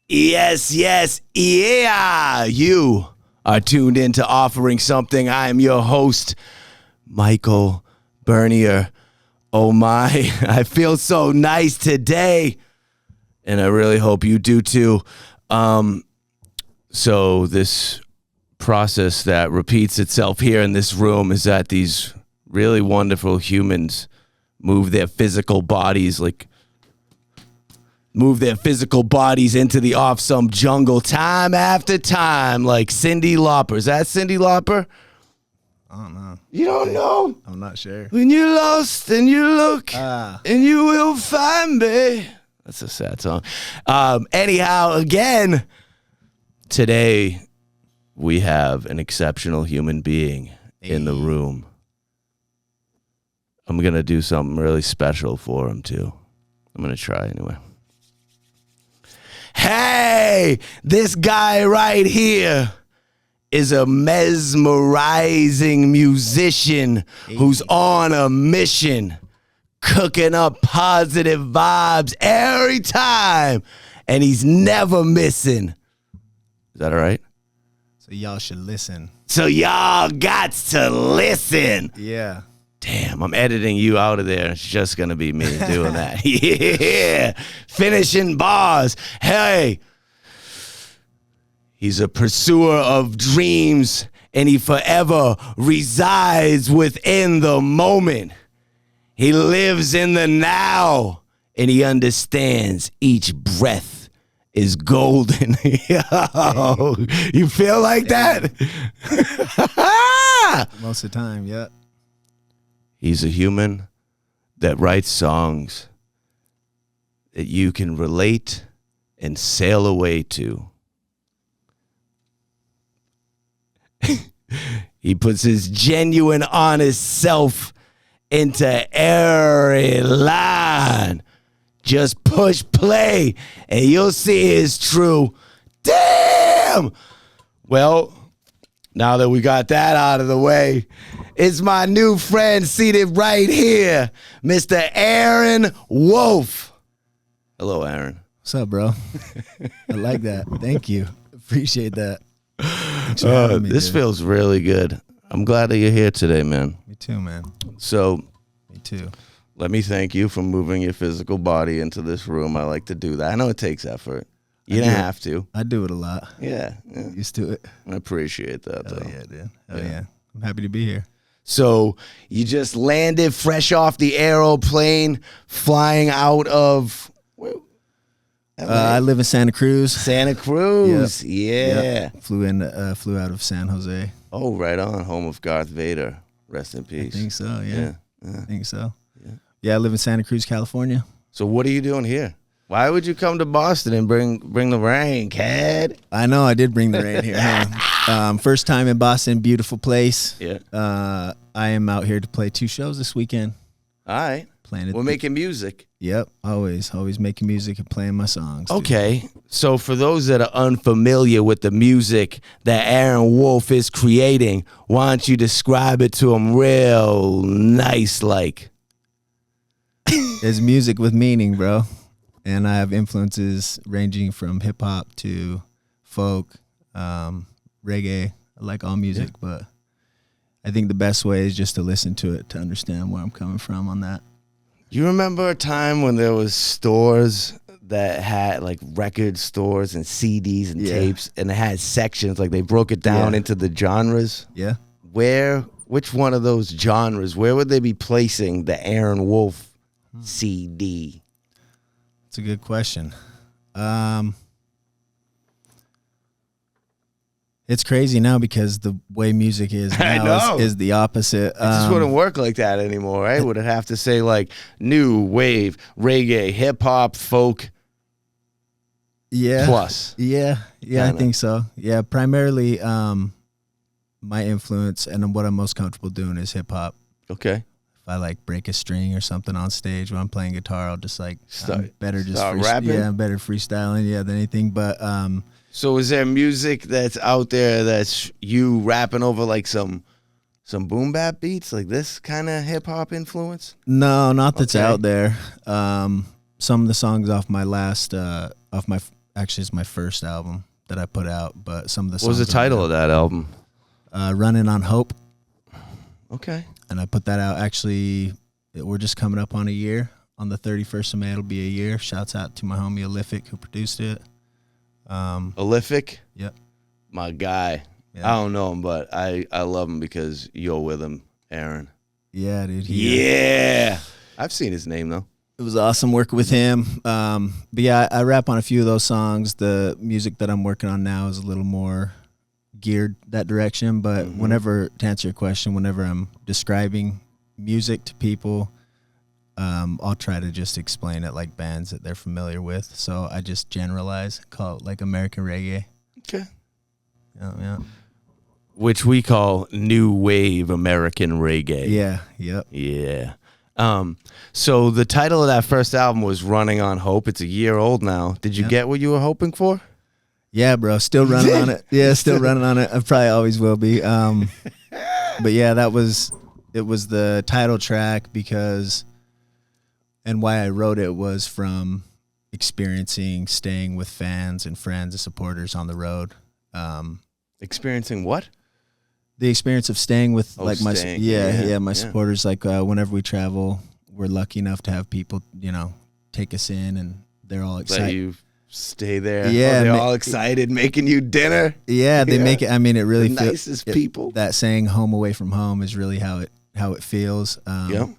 Yes, yes, yeah. You are tuned into Offering Something. I am your host, Michael Bernier. Oh my, I feel so nice today, and I really hope you do too. So this process that repeats itself here in this room is that these really wonderful humans move their physical bodies into the off some jungle time after time, like Cyndi Lauper. Is that Cyndi Lauper? I don't know. You don't know? I'm not sure. When you're lost and you look and you will find me. That's a sad song. Anyhow, again, today we have an exceptional human being in the room. I'm going to do something really special for him, too. I'm going to try anyway. Hey, this guy right here is a mesmerizing musician who's on a mission, cooking up positive vibes every time, and he's never missing. Is that all right? So y'all should listen. So y'all got to listen. Yeah. Damn, I'm editing you out of there. It's just going to be me doing that. Yeah. Finishing bars. Hey. He's a pursuer of dreams, and he forever resides within the moment. He lives in the now, and he understands each breath is golden. Yo, you feel like that? Most of the time, yeah. He's a human that writes songs that you can relate and sail away to. He puts his genuine, honest self into every line. Just push play and you'll see it's true. Damn! Well, now that we got that out of the way, it's my new friend seated right here, Mr. Aaron Wolf. Hello, Aaron. What's up, bro? I like that. Thank you. Appreciate that. This feels really good. I'm glad that you're here today, man. Me too, man. So, Me too. let me thank you for moving your physical body into this room. I like to do that. I know it takes effort. You don't have to. I do it a lot. Yeah. Used to it. I appreciate that, though. Oh, yeah, dude. Oh, yeah. I'm happy to be here. So you just landed fresh off the aeroplane, flying out of I live in Santa Cruz. Santa Cruz. Yep. Yeah. Yep. Flew out of San Jose. Oh, right on. Home of Darth Vader. Rest in peace. I think so, yeah. Yeah. I think so. Yeah, I live in Santa Cruz, California. So what are you doing here? Why would you come to Boston and bring the rain, Cad? I know, I did bring the rain here. Huh? First time in Boston, beautiful place. Yeah. I am out here to play 2 shows this weekend. All right. We're making music. Yep, always making music and playing my songs. Dude. Okay, so for those that are unfamiliar with the music that Aaron Wolf is creating, why don't you describe it to them real nice like? It's music with meaning, bro. And I have influences ranging from hip hop to folk, reggae. I like all music, but I think the best way is just to listen to it to understand where I'm coming from on that. You remember a time when there was stores that had like record stores and CDs and tapes, and it had sections, like they broke it down into the genres? Yeah. Which one of those genres, where would they be placing the Aaron Wolf CD? It's a good question. It's crazy now because the way music is now is the opposite. It just wouldn't work like that anymore, right? Would it have to say like new wave, reggae, hip hop, folk? Yeah. Plus. Yeah. Kinda. I think so. Yeah. Primarily, my influence and what I'm most comfortable doing is hip hop. Okay. If I like break a string or something on stage when I'm playing guitar, I'll just like start rapping. Yeah, I'm better freestyling. Yeah, than anything. But so is there music that's out there that's you rapping over like some boom bap beats, like this kind of hip hop influence? No, not that's out there. Some of the songs off my last off my actually it's my first album that I put out, but some of the songs. What was the title of that album? Running on Hope. Okay. And I put that out actually, we're just coming up on a year. On the 31st of May, it'll be a year. Shouts out to my homie Olific who produced it. Olific? Yep. My guy. Yeah. I don't know him, but I love him because you're with him, Aaron. Yeah, dude. Yeah. I've seen his name, though. It was awesome working with him. But yeah, I rap on a few of those songs. The music that I'm working on now is a little more geared that direction. But whenever, to answer your question, whenever I'm describing music to people, I'll try to just explain it like bands that they're familiar with. So I just generalize, call it like American reggae. Okay. Yeah. Which we call new wave American reggae. Yeah. Yep. Yeah. So the title of that first album was Running on Hope. It's a year old now. Did you get what you were hoping for? Yeah, bro. Still running on it. Yeah, still running on it. I probably always will be. But yeah, it was the title track because, and why I wrote it was from experiencing staying with fans and friends and supporters on the road. Experiencing what? The experience of staying with my yeah. supporters. Like whenever we travel, we're lucky enough to have people, take us in, and they're all excited. Let you stay there. Yeah, they're all excited, making you dinner. Yeah, they make it. I mean, it really the nicest people. That saying "home away from home" is really how it feels. Yep.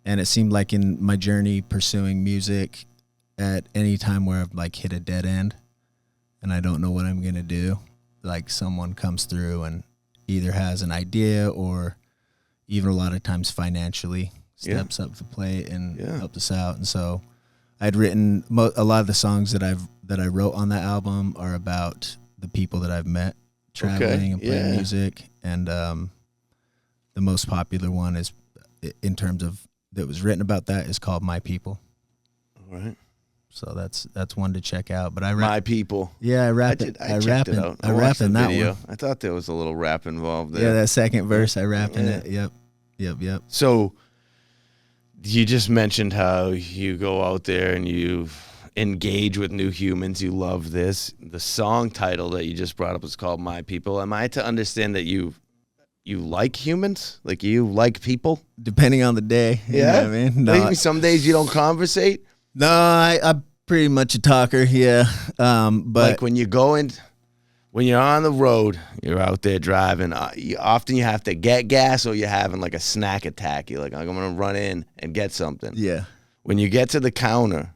And it seemed like in my journey pursuing music, at any time where I've like hit a dead end, and I don't know what I'm gonna do, like someone comes through and either has an idea or even a lot of times financially steps up to the plate and helped us out. And so I'd written a lot of the songs that I wrote on that album are about the people that I've met traveling and playing music. And the most popular one is, in terms of that was written about, that is called My People. All right. So that's one to check out. But My People. Yeah, I rap it. I rap in that one. I thought there was a little rap involved there. Yeah, that second verse I rap in it. Yep. So you just mentioned how you go out there and you engage with new humans. You love this. The song title that you just brought up is called My People. Am I to understand that you like humans? Like you like people? Depending on the day. You know what I mean? No, maybe some days you don't conversate. No, I'm pretty much a talker, yeah. But like when you're on the road, you're out there driving, often you have to get gas or you're having like a snack attack. You're like, I'm going to run in and get something. Yeah. When you get to the counter,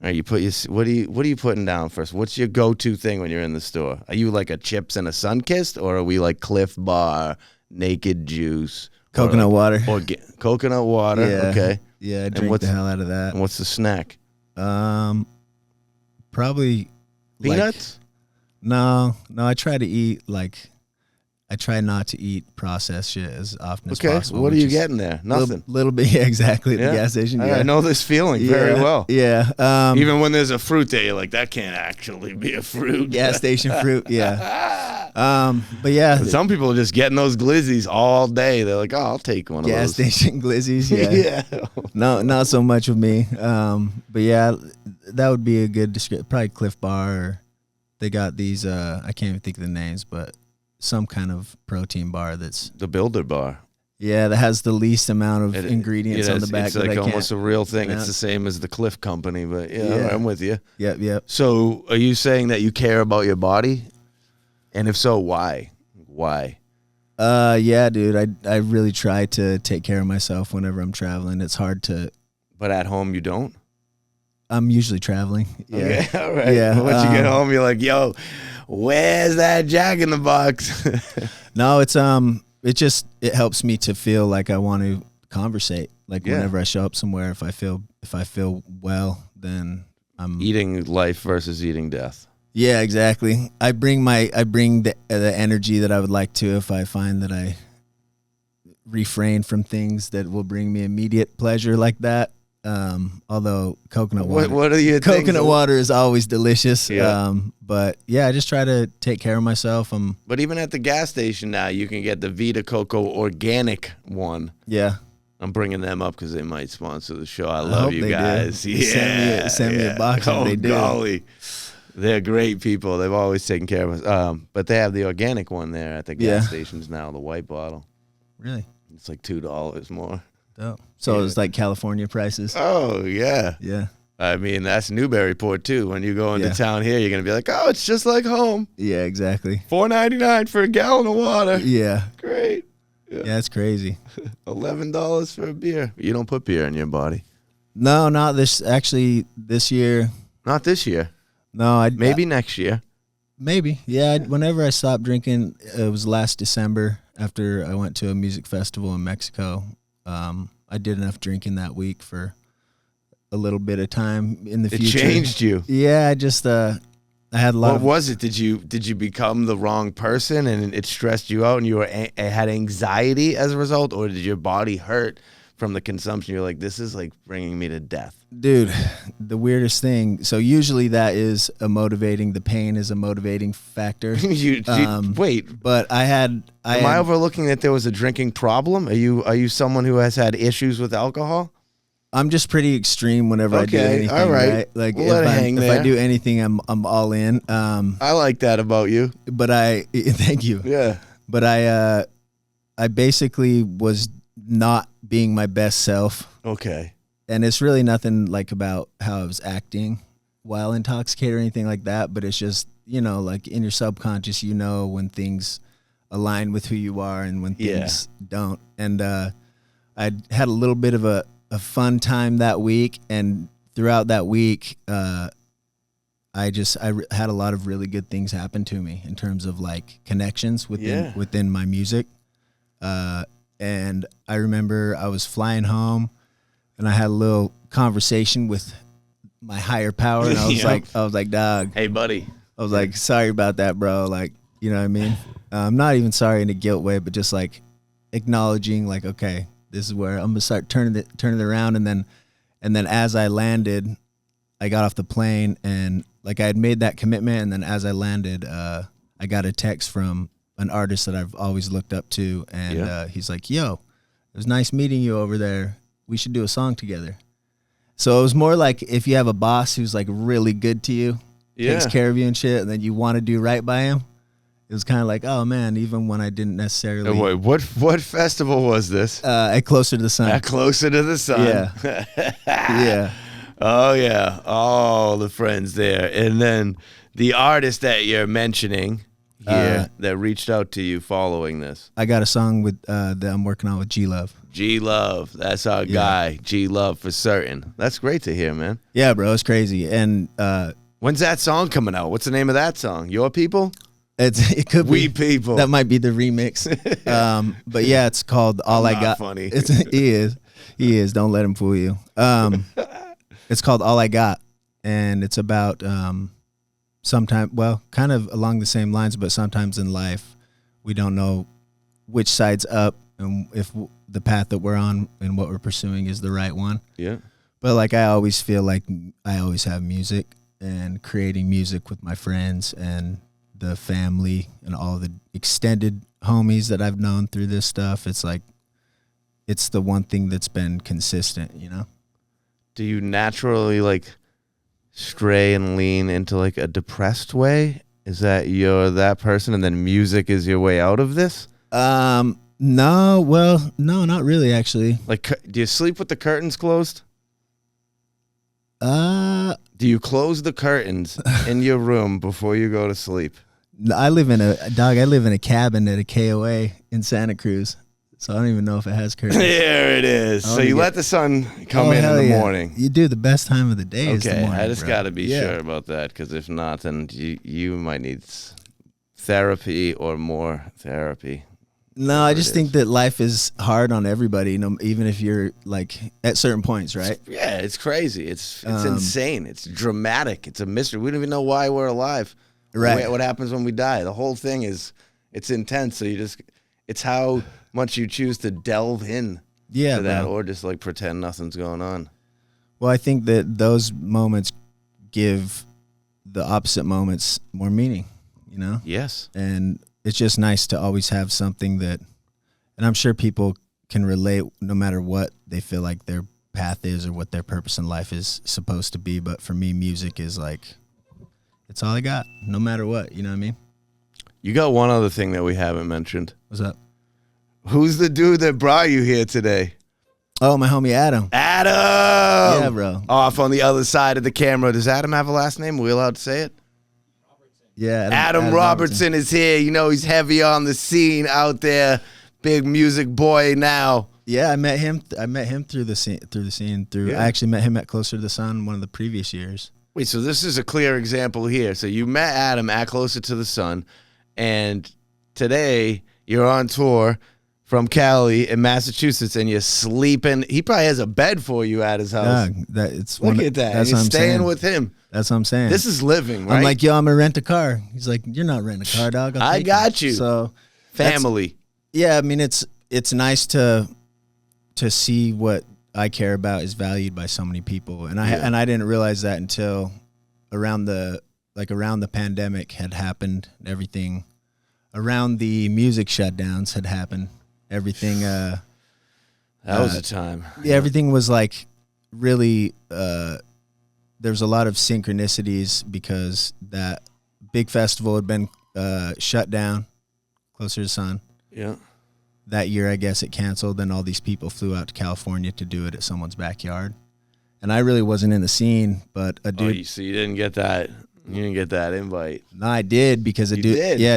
you put what are you putting down first? What's your go-to thing when you're in the store? Are you like a chips and a Sunkist, or are we like Cliff Bar, Naked Juice, coconut water? Or coconut water, okay. Yeah, I drink the hell out of that. And what's the snack? Probably peanuts. No, I try to eat I try not to eat processed shit as often as possible. Okay, what are you getting there? Nothing. Little bit, yeah, exactly. At the gas station. Yeah. I know this feeling very well. Yeah. Even when there's a fruit there, you're like, that can't actually be a fruit. Gas station fruit. Yeah. But yeah. Some people are just getting those glizzies all day. They're like, oh, I'll take one of those. Gas station glizzies. Yeah. Yeah. No, not so much with me. But yeah, that would be a good description. Probably Cliff Bar. Or they got these. I can't even think of the names, but some kind of protein bar that's the Builder Bar. Yeah, that has the least amount of ingredients on the back. It's like almost a real thing. It's the same as the Cliff Company, but yeah, I'm with you. Yep. So are you saying that you care about your body? And if so, why? Why? Yeah, dude, I really try to take care of myself whenever I'm traveling. It's hard to. But at home you don't? I'm usually traveling. Yeah. Okay, all right. Yeah. Once you get home, you're like, yo, where's that Jack in the Box? No, it helps me to feel like I want to conversate. Like whenever I show up somewhere, if I feel well, then I'm eating life versus eating death. Yeah, exactly. I bring the energy that I would like to if I find that I refrain from things that will bring me immediate pleasure like that. Although coconut water, what are your coconut water is always delicious. Yeah. But yeah, I just try to take care of myself. But even at the gas station now, you can get the Vita Coco organic one. Yeah. I'm bringing them up because they might sponsor the show. I love you guys. Do. Yeah. Send me a box. Oh, they do. golly. They're great people. They've always taken care of us. But they have the organic one there at the gas Yeah. stations now, the white bottle. Really? It's like $2 more. Dope. So it's like California prices. Oh, yeah. Yeah. I mean, that's Newburyport, too. When you go into Yeah. town here, you're going to be like, oh, it's just like home. Yeah, exactly. $4.99 for a gallon of water. Yeah. Great. Yeah, it's crazy. $11 for a beer. You don't put beer in your body. No, not this. Actually, this year. Not this year. No, I Maybe next year. maybe. Yeah. Whenever I stopped drinking, it was last December after I went to a music festival in Mexico. I did enough drinking that week for a little bit of time in the It future. changed you. Yeah, I just I had a lot What of. was it? Did you become the wrong person and it stressed you out and you had anxiety as a result, or did your body hurt from the consumption? You're like, this is like bringing me to death. Dude, the weirdest thing. So usually that is the pain is a motivating factor. Wait, But am I overlooking that there was a drinking problem? Are you someone who has had issues with alcohol? I'm just pretty extreme whenever I do Okay, anything. all right. Right? Like We'll let it hang if there. I do anything, I'm all in. I like that about you. But thank you. Yeah. But I basically was not being my best self. Okay. And it's really nothing like about how I was acting while intoxicated or anything like that. But it's just, like in your subconscious, when things align with who you are and when things don't. And I had a little bit of a fun time that week. And throughout that week, I had a lot of really good things happen to me in terms of like connections within my music. And I remember I was flying home and I had a little conversation with my higher power, and I was like, dog, Hey, buddy. I was like, sorry about that, bro. Like, you know what I mean? I'm not even sorry in a guilt way, but just like acknowledging, like, okay, this is where I'm gonna start turning it around. And then as I landed, I got off the plane and like I had made that commitment. And then as I landed, I got a text from an artist that I've always looked up to, and he's like, yo, it was nice meeting you over there. We should do a song together. So it was more like if you have a boss who's like really good to you, takes care of you and shit, and then you want to do right by him. It was kind of like, oh man, even when I didn't necessarily. And wait, what festival was this? At Closer to the Sun. At Closer to the Sun. Yeah. Yeah. Oh yeah, all the friends there, and then the artist that you're mentioning here that reached out to you following this. I got a song with that I'm working on with G Love. G Love, that's our guy. G Love for certain. That's great to hear, man. Yeah, bro, it's crazy. And when's that song coming out? What's the name of that song? Your People? it could be We People. That might be the remix. But yeah, it's called All I Not Got. funny. He is. Don't let him fool you. It's called All I Got, and it's about kind of along the same lines, but sometimes in life we don't know which side's up and if the path that we're on and what we're pursuing is the right one. Yeah. But like I always feel like I always have music, and creating music with my friends and the family and all the extended homies that I've known through this stuff. It's like, it's the one thing that's been consistent, Do you naturally like stray and lean into like a depressed way? Is that you're that person and then music is your way out of this? No, not really actually. Like, do you sleep with the curtains closed? Uh, Do you close the curtains in your room before you go to sleep? I live in a cabin at a KOA in Santa Cruz, so I don't even know if it has curtains. There it is. So to you get- let the sun come in hell the yeah. morning. You do the best time of the day. Is the Okay, morning, I just bro. got to be Yeah. sure about that, because if not, then you might need therapy or more therapy. No, I Whatever just it think is. that life is hard on everybody, even if you're like at certain points, right? Yeah, it's crazy. It's Um, insane. It's dramatic. It's a mystery. We don't even know why we're alive. Right. What happens when we die? The whole thing it's intense. So it's how much you choose to delve in Yeah, to that, bro. or just like pretend nothing's going on. Well, I think that those moments give the opposite moments more meaning, Yes. And it's just nice to always have something that, and I'm sure people can relate no matter what they feel like their path is or what their purpose in life is supposed to be. But for me, music is like, it's all I got, no matter what. You know what I mean? You got one other thing that we haven't mentioned. What's up? Who's the dude that brought you here today? Oh, my homie Adam. Adam! Yeah, bro. Off on the other side of the camera. Does Adam have a last name? Are we allowed to say it? Yeah, Adam Robertson is here. You know, he's heavy on the scene out there. Big music boy now. Yeah, I met him. I met him through the scene. Yeah. I actually met him at Closer to the Sun one of the previous years. Wait, so this is a clear example here. So you met Adam at Closer to the Sun, and today you're on tour from Cali in Massachusetts, and you're sleeping. He probably has a bed for you at his house. Yeah, Look at that. That's You're what I'm staying saying. with him. That's what I'm saying. This is living, right? I'm like, yo, I'm gonna rent a car. He's like, you're not renting a car, dog. I got you. So, family. yeah, I mean, it's nice to see what I care about is valued by so many people, and I didn't realize that until around the pandemic had happened. Everything around the music shutdowns had happened. Everything. That was a time. Yeah, everything was like really. There was a lot of synchronicities because that big festival had been shut down, Closer to the Sun. Yeah. That year, I guess it canceled, and all these people flew out to California to do it at someone's backyard. And I really wasn't in the scene, but a dude. So you didn't get that. You didn't get that invite. No, I did because a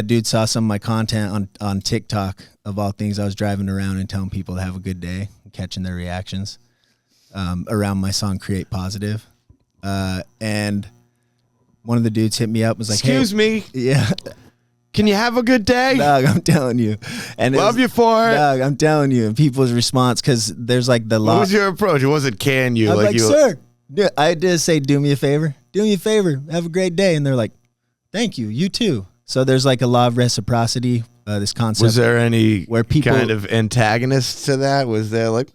dude saw some of my content on TikTok of all things. I was driving around and telling people to have a good day, catching their reactions around my song "Create Positive." And one of the dudes hit me up, was like, "Excuse me, yeah, can you have a good day, dog? I'm telling you, and love you for it, dog. I'm telling you." And people's response, because there's like the What was your approach? It wasn't "can you?" I'm like, you, sir, I did say, do me a favor, have a great day, and they're like, thank you, you too. So there's like a law of reciprocity. This concept. Was there any where people kind of antagonists to that? Was there like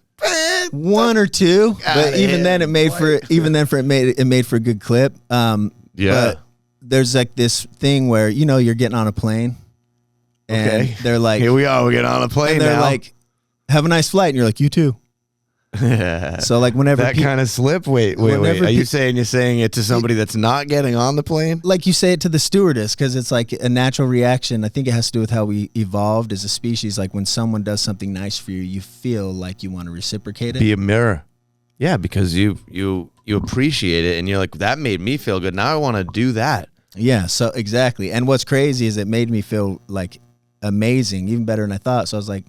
one or two? But even then, it made for a good clip. Yeah. But there's like this thing where you're getting on a plane, and they're like, "Here we are. We're getting on a plane." And they're now. like, "Have a nice flight," and you're like, "You too." So like whenever that kind of slip. Wait. Are you saying you're saying it to somebody that's not getting on the plane? Like you say it to the stewardess, because it's like a natural reaction. I think it has to do with how we evolved as a species. Like when someone does something nice for you, you feel like you want to reciprocate it. Be a mirror. Yeah, because you appreciate it, and you're like, that made me feel good. Now I want to do that. Yeah. So exactly. And what's crazy is it made me feel like amazing, even better than I thought. So I was like.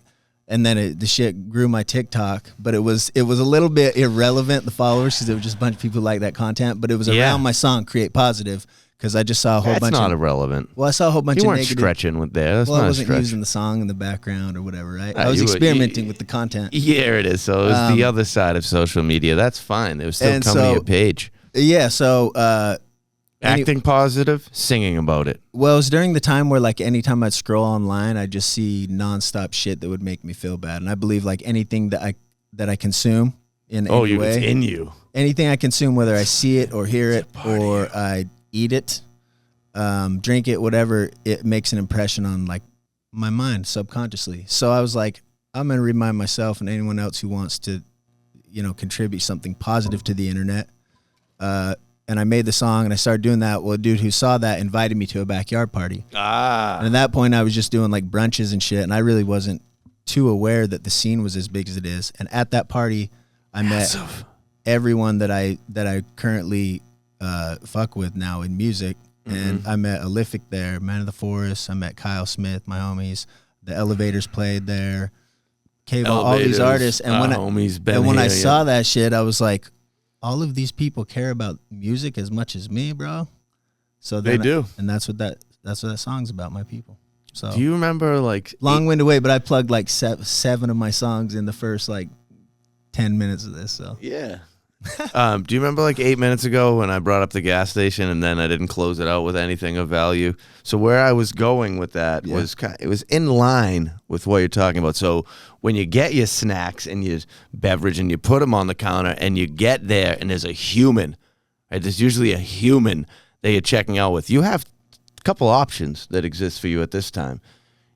And then the shit grew my TikTok, but it was a little bit irrelevant, the followers, because it was just a bunch of people like that content. But it was around my song "Create Positive" because I just saw a whole bunch. That's not irrelevant. Well, I saw a whole bunch of weren't negative. Stretching with there. That's well, not I wasn't stretch. using the song in the background or whatever, right? I was experimenting with the content. Yeah, it is. So it was the other side of social media. That's fine. It was still coming to your page. Yeah. So. Acting positive, singing about it. Well, it was during the time where, like, anytime I'd scroll online, I'd just see nonstop shit that would make me feel bad. And I believe, like, anything that I consume in any way, it's in you. Anything I consume, whether I see it or hear it or I eat it, drink it, whatever, it makes an impression on, like, my mind subconsciously. So I was like, I'm going to remind myself and anyone else who wants to, contribute something positive to the internet. And I made the song, and I started doing that. Well, a dude who saw that invited me to a backyard party. And at that point, I was just doing, like, brunches and shit, and I really wasn't too aware that the scene was as big as it is. And at that party, I met everyone that I currently fuck with now in music. Mm-hmm. And I met Alific there, Man of the Forest. I met Kyle Smith, my homies. The Elevators played there. All these artists. And when I saw that shit, I was like, all of these people care about music as much as me, bro. So they do, and that's what that song's about, my people. So do you remember, like, long-winded way, but I plugged like seven of my songs in the first like 10 minutes of this. So yeah. Do you remember, like, 8 minutes ago when I brought up the gas station and then I didn't close it out with anything of value? So where I was going with that was it was in line with what you're talking about. So when you get your snacks and your beverage and you put them on the counter and you get there and there's a human, right? There's usually a human that you're checking out with. You have a couple options that exist for you at this time.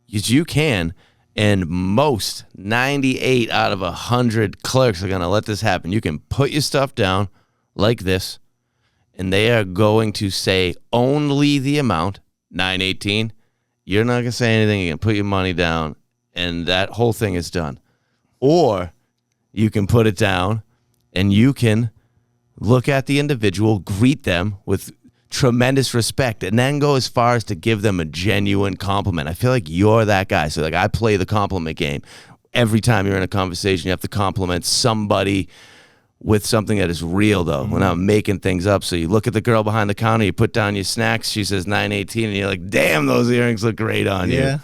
You can. And most 98 out of 100 clerks are going to let this happen. You can put your stuff down like this, and they are going to say only the amount, 918, you're not going to say anything. You can put your money down, and that whole thing is done. Or you can put it down, and you can look at the individual, greet them with tremendous respect, and then go as far as to give them a genuine compliment. I feel like you're that guy. So, like, I play the compliment game. Every time you're in a conversation, you have to compliment somebody with something that is real, though. We're not making things up. So you look at the girl behind the counter, you put down your snacks, she says 918, and you're like, damn, those earrings look great on you. Yeah.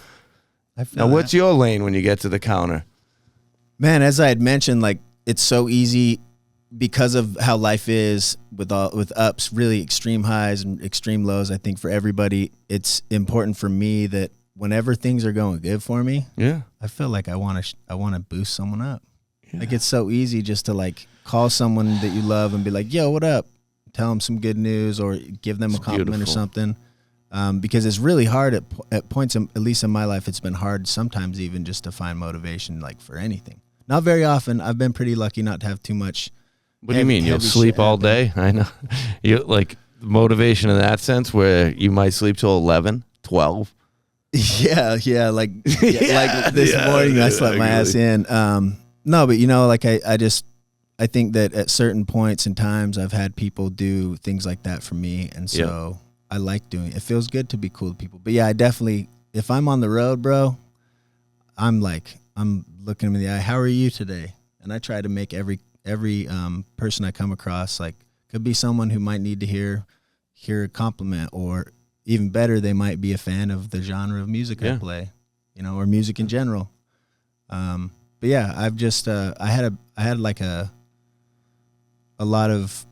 Now, what's your lane when you get to the counter? Man, as I had mentioned, like, it's so easy because of how life is with ups, really extreme highs and extreme lows. I think for everybody, it's important for me that whenever things are going good for me, Yeah. I feel like I want to boost someone up. Yeah. Like, it's so easy just to like call someone that you love and be like, yo, what up? Tell them some good news or give them a compliment or something. Because it's really hard at points, at least in my life, it's been hard sometimes even just to find motivation, like, for anything. Not very often. I've been pretty lucky not to have too much. What do you mean? You'll sleep all day? I know. You like motivation in that sense where you might sleep till 11, 12. Yeah. Like this morning I slept my ass in. No, but like I think that at certain points and times I've had people do things like that for me, and so I like doing it. It feels good to be cool to people. But yeah, I definitely, if I'm on the road, bro, I'm looking them in the eye. How are you today? And I try to make every person I come across, like, could be someone who might need to hear a compliment, or even better, they might be a fan of the genre of music I play, or music in general. But yeah, I've just I had like a lot of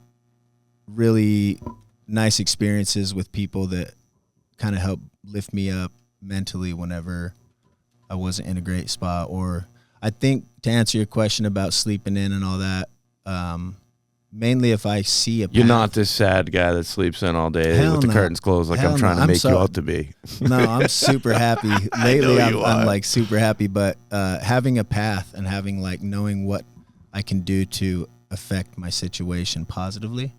really nice experiences with people that kind of helped lift me up mentally whenever I wasn't in a great spot. Or I think, to answer your question about sleeping in and all that, mainly if I see a path. You're not this sad guy that sleeps in all day with the curtains closed like I'm trying to make you out to be. No, I'm super happy. Lately, I'm like super happy, but having a path and having like knowing what I can do to affect my situation positively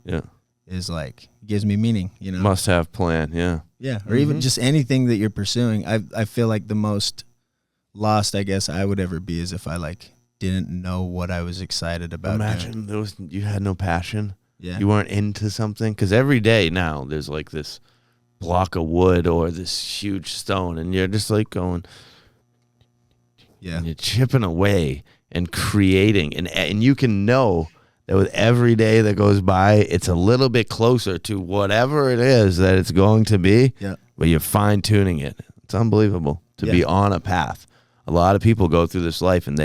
is like, gives me meaning, Must have plan, Yeah, or even just anything that you're pursuing. I feel like the most lost, I guess, I would ever be is if I like didn't know what I was excited about. Imagine you had no passion. Yeah. You weren't into something. Because every day now there's like this block of wood or this huge stone, and you're just like going, and you're chipping away and creating, and you can know that with every day that goes by, it's a little bit closer to whatever it is that it's going to be. Yeah. But you're fine tuning it. It's unbelievable to be on a path. A lot of people go through this life and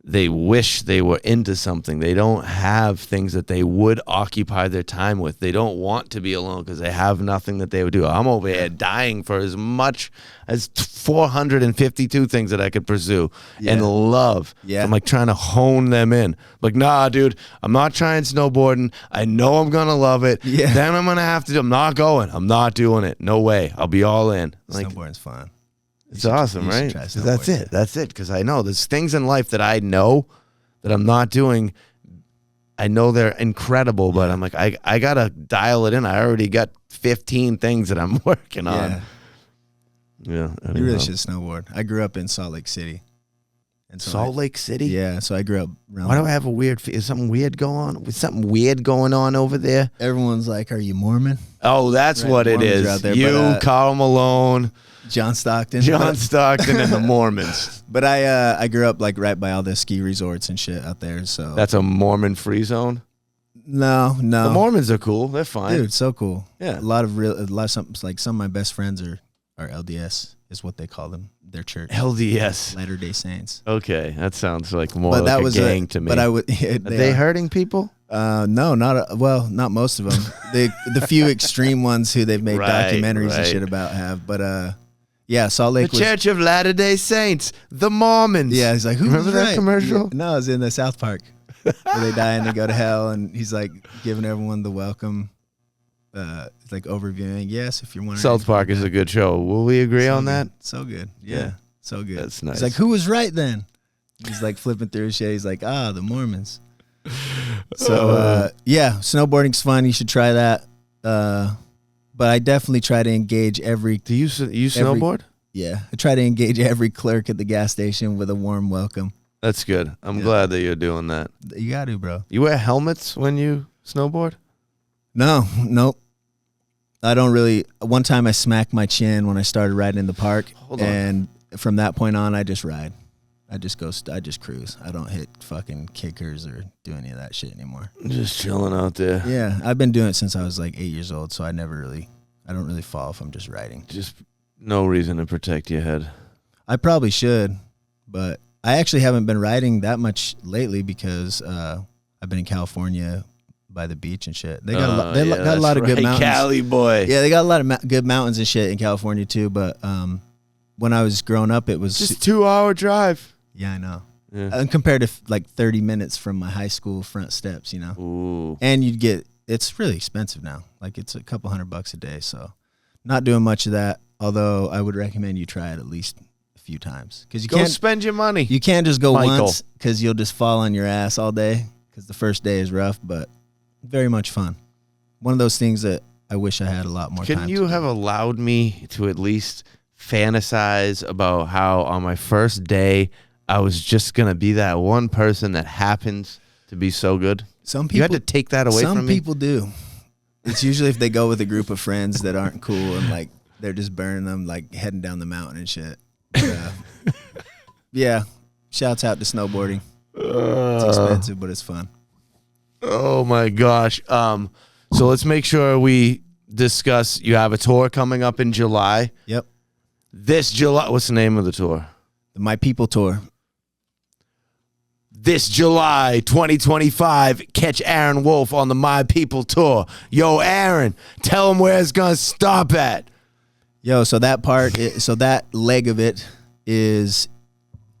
they wish they were into something. They don't have things that they would occupy their time with. They don't want to be alone because they have nothing that they would do. I'm over here dying for as much as 452 things that I could pursue and love. Yeah. I'm like trying to hone them in. Like, nah, dude, I'm not trying snowboarding. I know I'm going to love it. Yeah. Then I'm going to have to do, I'm not going. I'm not doing it. No way. I'll be all in. Like, snowboarding's fun. It's awesome, right? That's it. That's it. Because I know there's things in life that I know that I'm not doing. I know they're incredible, but I'm like, I got to dial it in. I already got 15 things that I'm working on. Yeah. You really should snowboard. I grew up in Salt Lake City. And so Salt Lake City? Yeah. So I grew up around. Why do I have a weird, is something weird going on? With something weird going on over there? Everyone's like, are you Mormon? Oh, that's what it is. There, you, Karl Malone. John Stockton and the Mormons. But I grew up like right by all the ski resorts and shit out there. So that's a Mormon free zone. No. The Mormons are cool. They're fine, dude. So cool. Yeah. Some of my best friends are LDS is what they call them. Their church. LDS. Latter-day Saints. Okay, that sounds like more like a gang to me. But I would. Are they hurting people? No, not most of them. The few extreme ones who they've made documentaries and shit about have, but yeah, Salt Lake. The Church of Latter-day Saints, the Mormons. Yeah, he's like, remember that commercial? Yeah, no, it was in the South Park where they die and they go to hell, and he's like giving everyone the welcome, it's like overviewing. Yes, if you're wondering. South Park is a good show. Will we agree on that? So good. Yeah, so good. That's nice. He's like, who was right then? He's like flipping through his shit. He's like, the Mormons. So yeah, snowboarding's fun. You should try that. But I definitely try to engage every. Do you snowboard? Yeah, I try to engage every clerk at the gas station with a warm welcome. That's good. I'm glad that you're doing that. You got to, bro. You wear helmets when you snowboard? Nope. I don't really. One time I smacked my chin when I started riding in the park, and from that point on, I just ride. I just cruise. I don't hit fucking kickers or do any of that shit anymore. Just chilling out there. Yeah, I've been doing it since I was like 8 years old, so I don't really fall if I'm just riding. Just no reason to protect your head. I probably should, but I actually haven't been riding that much lately because I've been in California by the beach and shit. They got a lot of good mountains. Cali boy. Yeah, they got a lot of good mountains and shit in California too. But when I was growing up, it was just 2-hour drive. Yeah, I know. Yeah. And compared to like 30 minutes from my high school front steps, you know. Ooh. And it's really expensive now. Like it's a couple $100 a day. So not doing much of that. Although I would recommend you try it at least a few times because you can't spend your money. You can't just go Michael. once because you'll just fall on your ass all day because the first day is rough, but very much fun. One of those things that I wish I had a lot more time. Couldn't you have allowed me to at least fantasize about how on my first day I was just going to be that one person that happens to be so good? Some people, you had to take that away from me? Some people do. It's usually if they go with a group of friends that aren't cool and like they're just burning them, like heading down the mountain and shit. Yeah. Shouts out to snowboarding. It's expensive, but it's fun. Oh my gosh. So let's make sure we discuss. You have a tour coming up in July. Yep. This July. What's the name of the tour? The My People Tour. This July 2025, catch Aaron Wolf on the My People Tour. Yo, Aaron, tell him where it's gonna stop at. Yo, so that that leg of it is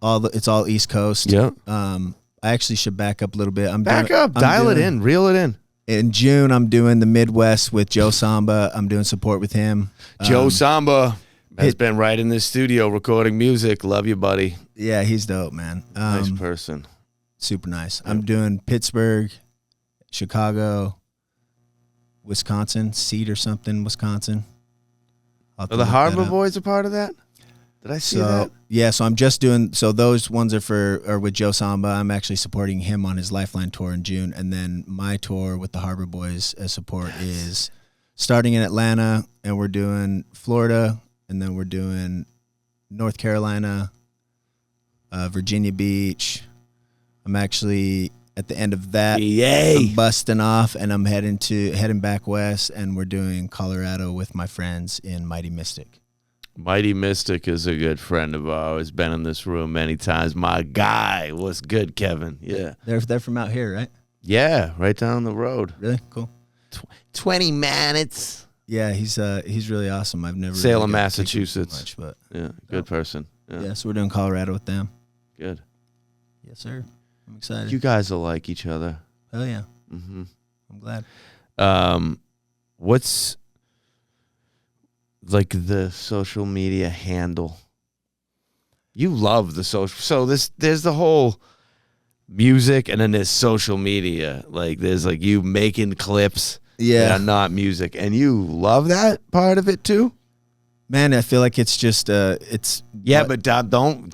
it's all East Coast. Yeah. I actually should back up a little bit. Dial it in, reel it in. In June, I'm doing the Midwest with Joe Samba. I'm doing support with him. Joe Samba has been right in this studio recording music. Love you, buddy. Yeah, he's dope, man. Nice person. Super nice. I'm doing Pittsburgh, Chicago, Wisconsin, Wisconsin. Are the Harbor Boys a part of that? Did I see that? Yeah, so I'm just doing. So those ones are with Joe Samba. I'm actually supporting him on his Lifeline tour in June, and then my tour with the Harbor Boys as support is starting in Atlanta, and we're doing Florida, and then we're doing North Carolina, Virginia Beach. I'm actually at the end of that. Yay! I'm busting off, and I'm heading back west, and we're doing Colorado with my friends in Mighty Mystic. Mighty Mystic is a good friend of ours. Been in this room many times. My guy. What's good, Kevin? Yeah. They're from out here, right? Yeah, right down the road. Really? Cool. 20 minutes. Yeah, he's really awesome. I've never Salem, Massachusetts. Much, but yeah, good person. Yeah, so we're doing Colorado with them. Good. Yes, sir. I'm excited. You guys will like each other. Hell yeah. Mm-hmm. I'm glad. What's like the social media handle? You love the social. So there's the whole music, and then there's social media. Like there's like you making clips that are not music, and you love that part of it too. Man, I feel like it's just it's. Yeah, but don't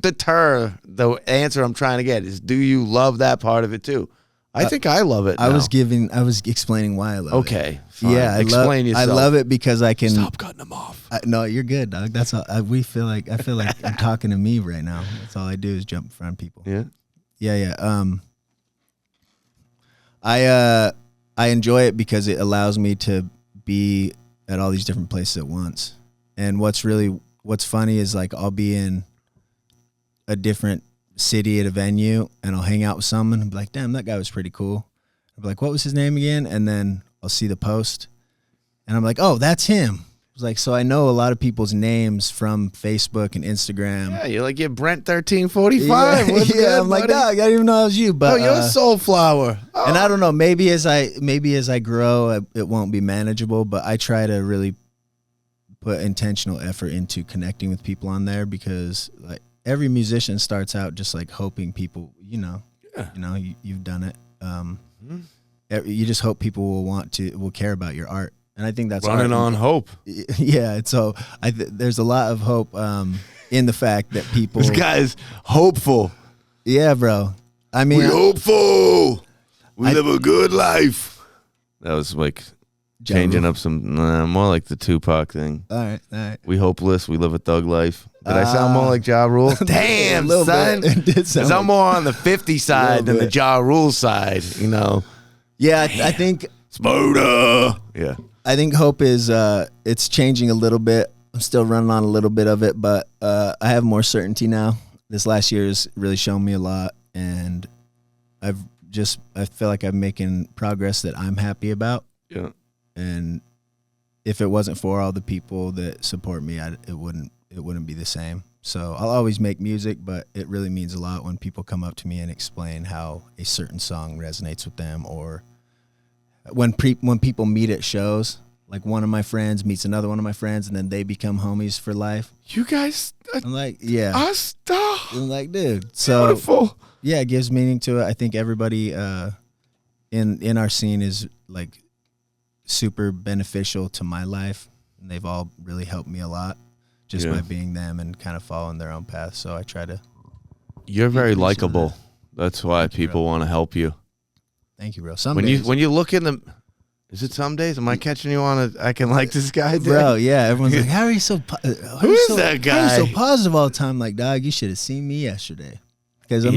deter. The answer I'm trying to get is, do you love that part of it too? I think I love it. I was explaining why I love it. Okay. Fine. Yeah, Explain yourself. I love it because I can stop cutting them off. No, you're good, dog. That's all. I feel like I'm talking to me right now. That's all I do is jump in front of people. Yeah. Yeah. I enjoy it because it allows me to be at all these different places at once. And what's funny is like I'll be in a different city at a venue and I'll hang out with someone and be like, damn, that guy was pretty cool. I'll be like, what was his name again? And then I'll see the post and I'm like, oh, that's him. It's like, so I know a lot of people's names from Facebook and Instagram. Yeah, you're like, you're Brent 1345. Yeah, What's good, I'm like, buddy? dog, I didn't even know it was you. But you're a Soulflower. Oh. And I don't know, maybe as I grow, it won't be manageable, but I try to really put intentional effort into connecting with people on there because like every musician starts out just like hoping people, you've done it. You just hope people will care about your art. And I think that's running on hope. Yeah. And so there's a lot of hope in the fact that people. This guy's hopeful. Yeah, bro. I mean, we hopeful. We live a good life. That was like changing up some, more like the Tupac thing. All right. We hopeless. We live a thug life. Did I sound more like Ja Rule? Damn, son. It did sound I'm more on the 50 side than the Ja Rule side, you know. Yeah, I think. Spoda. Yeah. I think hope is it's changing a little bit. I'm still running on a little bit of it, but I have more certainty now. This last year has really shown me a lot, and I feel like I'm making progress that I'm happy about. Yeah. And if it wasn't for all the people that support me, it wouldn't be the same. So I'll always make music, but it really means a lot when people come up to me and explain how a certain song resonates with them, or when people meet at shows, like one of my friends meets another one of my friends, and then they become homies for life. You guys, I'm like, yeah. I'm like, dude. So beautiful. Yeah, it gives meaning to it. I think everybody in our scene is like super beneficial to my life, and they've all really helped me a lot just by being them and kind of following their own path. So I try to. You're very likable. That's why people want to help you. Thank you, bro. Some days. When you look in the, is it some days? Am I catching you on I can like this guy, dude? Bro? Yeah, everyone's like, how are you so? Who is that guy? How are you so positive all the time? Like, dog, you should have seen me yesterday. Because I'm,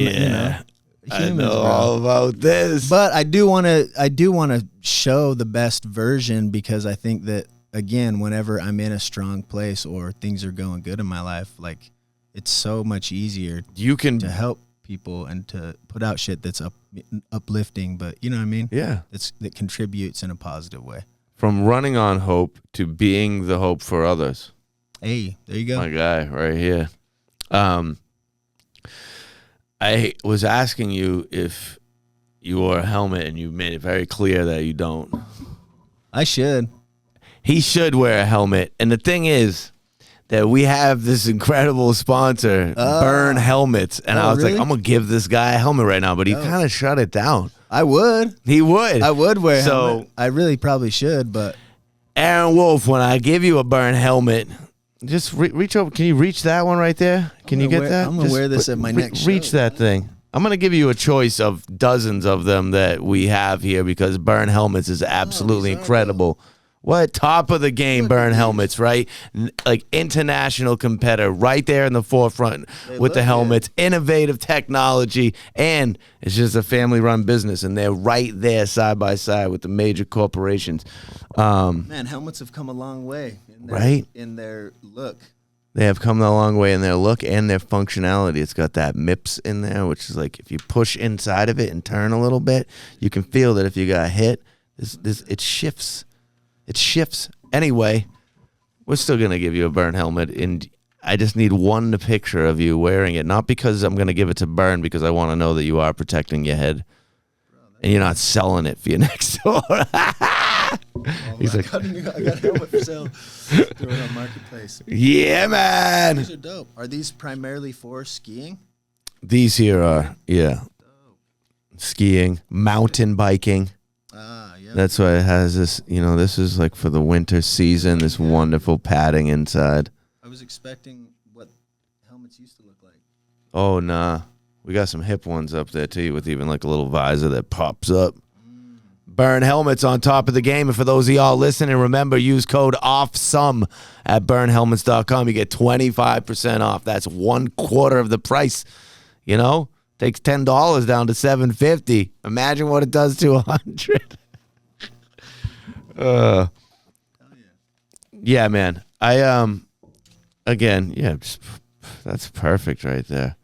I know all about this. But I do want to show the best version, because I think that, again, whenever I'm in a strong place or things are going good in my life, like, it's so much easier to help people and to put out shit that's uplifting, but you know what I mean? Yeah. That contributes in a positive way. From running on hope to being the hope for others. Hey, there you go. My guy right here. I was asking you if you wore a helmet, and you made it very clear that you don't. I should. He should wear a helmet. And the thing is that we have this incredible sponsor, Burn Helmets. And I was like, I'm going to give this guy a helmet right now. But he kind of shut it down. I would. He would. I would wear a helmet. I really probably should, but. Aaron Wolf, when I give you a Burn helmet, just reach over. Can you reach that one right there? Can you get that? I'm going to wear this at my next show. Reach that thing. I'm going to give you a choice of dozens of them that we have here, because Burn Helmets is absolutely incredible. What? Top of the game, Burn Helmets, right? Like international competitor right there in the forefront with the helmets, innovative technology, and it's just a family-run business, and they're right there side by side with the major corporations. Man, helmets have come a long way in their look. They have come a long way in their look and their functionality. It's got that MIPS in there, which is like if you push inside of it and turn a little bit, you can feel that if you got hit, it shifts. It shifts. Anyway, we're still going to give you a Burn helmet, and I just need one picture of you wearing it. Not because I'm going to give it to Burn, because I want to know that you are protecting your head, and you're not selling it for your next door. He's like, I got a helmet for sale. Throw it on Marketplace. Yeah, man. These are dope. Are these primarily for skiing? These here are, skiing, mountain biking. That's why it has this, this is like for the winter season, this wonderful padding inside. I was expecting what helmets used to look like. Oh, nah. We got some hip ones up there, too, with even like a little visor that pops up. Burn Helmets on top of the game. And for those of y'all listening, remember, use code OFFSOME at burnhelmets.com. You get 25% off. That's 1/4 of the price. Takes $10 down to $7.50. Imagine what it does to $100. Yeah, man. That's perfect right there.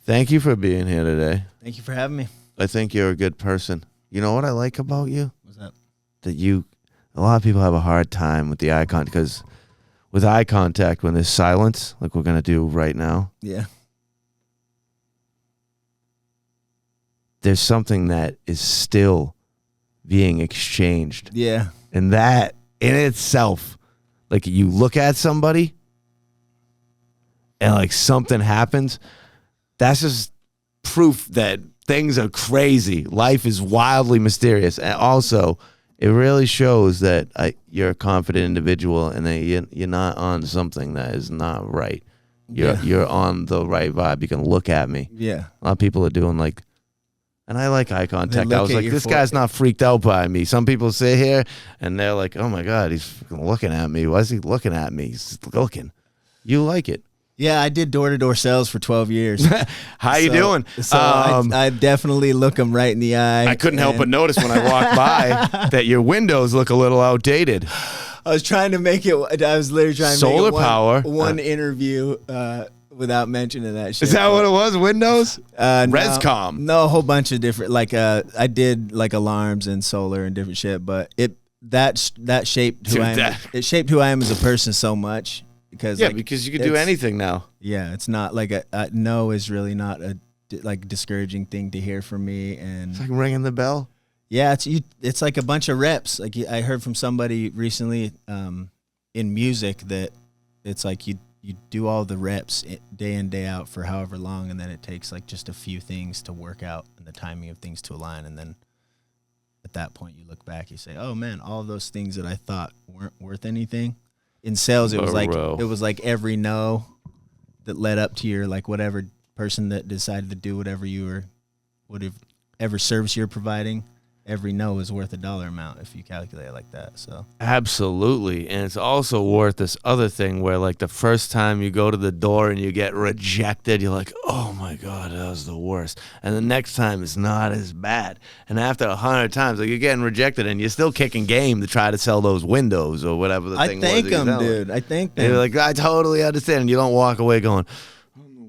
Thank you for being here today. Thank you for having me. I think you're a good person. You know what I like about you? What's that? That a lot of people have a hard time with the eye contact, because with eye contact, when there's silence, like we're going to do right now. Yeah. There's something that is still being exchanged. Yeah. And that in itself, like you look at somebody and like something happens, that's just proof that things are crazy. Life is wildly mysterious. And also, it really shows that you're a confident individual and that you're not on something that is not right. You're on the right vibe. You can look at me. Yeah. A lot of people are doing like, and I like eye contact. I was like, this guy's forehead. not freaked out by me. Some people sit here and they're like, oh my God, he's fucking looking at me. Why is he looking at me? He's looking. You like it. Yeah, I did door-to-door sales for 12 years. How you doing? So I definitely look them right in the eye. I couldn't help but notice when I walked by that your windows look a little outdated. I was trying to make it. I was literally trying to Solar make it power. one interview without mentioning that shit. Is that what it was? Windows? Rescom. No, a whole bunch of different. Like I did like alarms and solar and different shit. But that shaped who Dude, I am. It shaped who I am as a person so much because because you can do anything now. Yeah, it's not like a no is really not a like discouraging thing to hear from me, and It's like ringing the bell. yeah, it's like a bunch of reps. Like I heard from somebody recently in music that it's like you do all the reps day in day out for however long, and then it takes like just a few things to work out and the timing of things to align, and then at that point you look back, you say, oh man, all of those things that I thought weren't worth anything. In sales, it was like every no that led up to your like whatever person that decided to do whatever whatever service you're providing. Every no is worth $1 amount if you calculate it like that. So Absolutely. And it's also worth this other thing where like the first time you go to the door and you get rejected, you're like, oh my God, that was the worst. And the next time it's not as bad. And after 100 times, like you're getting rejected and you're still kicking game to try to sell those windows or whatever the thing was. I thank them, dude. I thank them. You're like, I totally understand. And you don't walk away going,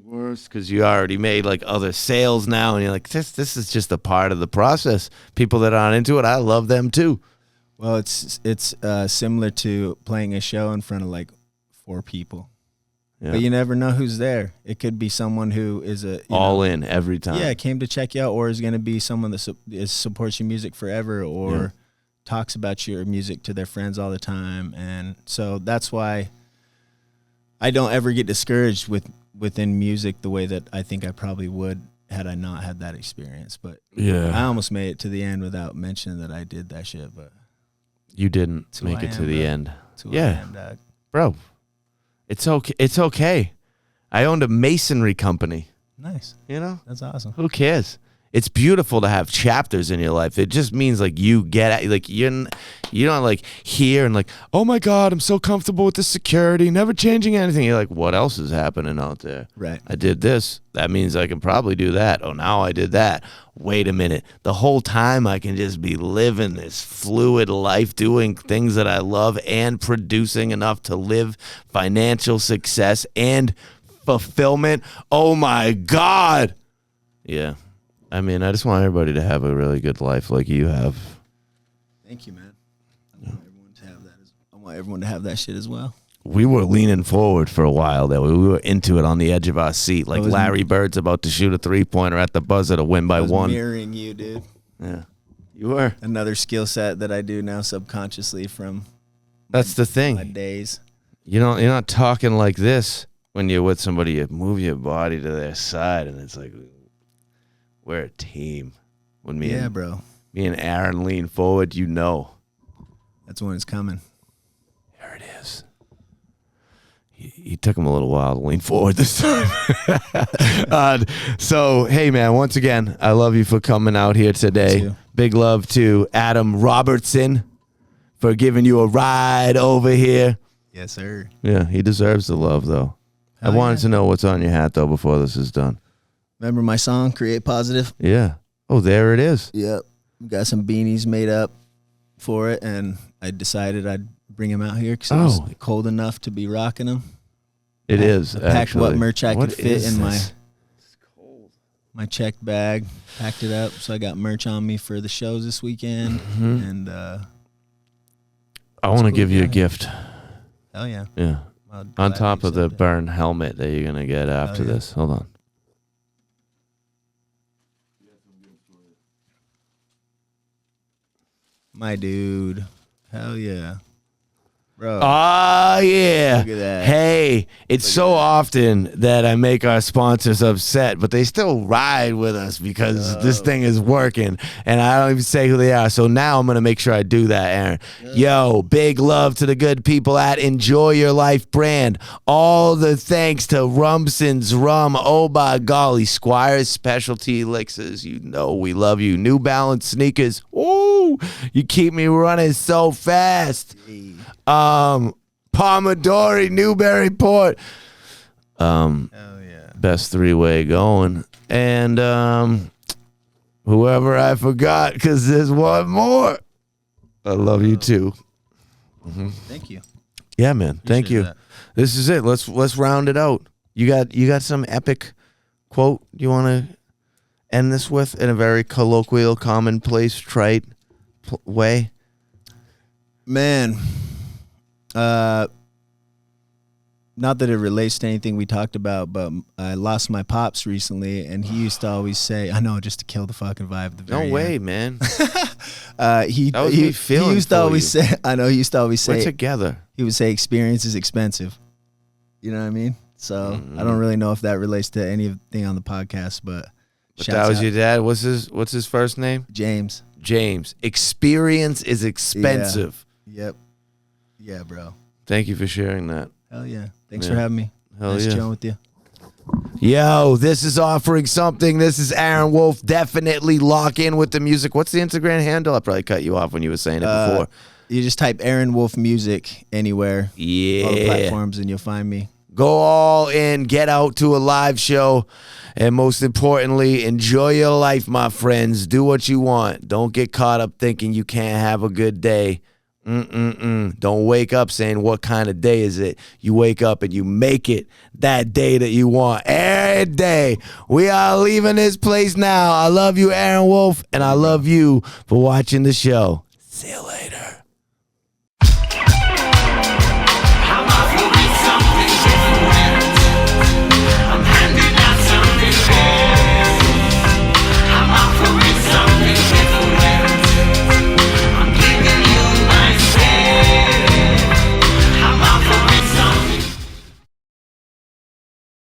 worse, because you already made like other sales now, and you're like, this is just a part of the process. People that aren't into it, I love them too. Well, it's similar to playing a show in front of like 4 people, but you never know who's there. It could be someone who is all in every time. Yeah, came to check you out, or is going to be someone that supports your music forever, or talks about your music to their friends all the time, and so that's why I don't ever get discouraged within music the way that I think I probably would had I not had that experience. But I almost made it to the end without mentioning that I did that shit. But you didn't make it to the end. Yeah, bro, it's okay. It's okay. I owned a masonry company. Nice. You know, that's awesome. Who cares? It's beautiful to have chapters in your life. It just means like you get at, like you're not like here and like, oh my God, I'm so comfortable with the security, never changing anything. You're like, what else is happening out there? Right. I did this. That means I can probably do that. Oh, now I did that. Wait a minute. The whole time I can just be living this fluid life, doing things that I love and producing enough to live financial success and fulfillment. Oh my God. Yeah. I mean, I just want everybody to have a really good life like you have. Thank you, man. I want everyone to have that. I want everyone to have that shit as well. We were leaning forward for a while there. We were into it on the edge of our seat, like Larry Bird's about to shoot a 3-pointer at the buzzer to win by 1. Mirroring you, dude. Yeah, you were. Another skill set that I do now subconsciously from. That's the thing. My days. You're not talking like this when you're with somebody. You move your body to their side, and it's like. We're a team. When me and Aaron lean forward, you know. That's when it's coming. There it is. He took him a little while to lean forward this time. So, hey, man, once again, I love you for coming out here today. Big love to Adam Robertson for giving you a ride over here. Yes, sir. Yeah, he deserves the love, though. I wanted to know what's on your hat, though, before this is done. Remember my song, Create Positive? Yeah. Oh, there it is. Yep. Got some beanies made up for it, and I decided I'd bring them out here because it was cold enough to be rocking them. It is. I packed what merch I could fit in my checked bag, packed it up, so I got merch on me for the shows this weekend. And I want to give you a gift. Hell yeah. Yeah. On top of the burn helmet that you're going to get after this. Hold on. My dude. Hell yeah. Bro. Oh, yeah. Look at that. Hey, it's so often that I make our sponsors upset, but they still ride with us because this thing is working, and I don't even say who they are. So now I'm going to make sure I do that, Aaron. Yo, big love to the good people at Enjoy Your Life brand. All the thanks to Rumson's Rum. Oh, by golly. Squire's Specialty Elixirs. You know we love you. New Balance sneakers. Ooh, you keep me running so fast. Pomodori, Newburyport. Oh yeah. Best three-way going. And whoever I forgot, because there's one more. I love you too. Thank you. Yeah, man. Thank Appreciate you. that. This is it. Let's round it out. You got some epic quote you want to end this with in a very colloquial, commonplace, trite way? Man, not that it relates to anything we talked about, but I lost my pops recently, and he used to always say, I know, just to kill the fucking vibe at the No very way, end. man. He That was me feeling used to for always you. say, I know, he used to always We're say, together. he would say experience is expensive. You know what I mean? So I don't really know if that relates to anything on the podcast, but But shouts that was out your dad. What's his first name? James. James. Experience is expensive. Yep. Yeah, bro. Thank you for sharing that. Hell yeah. Thanks Yeah. for having me. Hell nice yeah. chilling with you. Yo, this is Offering Something. This is Aaron Wolf. Definitely lock in with the music. What's the Instagram handle? I probably cut you off when you were saying it before. You just type Aaron Wolf Music anywhere, all the Yeah. platforms, and you'll find me. Go all in. Get out to a live show. And most importantly, enjoy your life, my friends. Do what you want. Don't get caught up thinking you can't have a good day. Don't wake up saying, what kind of day is it? You wake up and you make it that day that you want. Every day. We are leaving this place now. I love you, Aaron Wolf, and I love you for watching the show. See you later.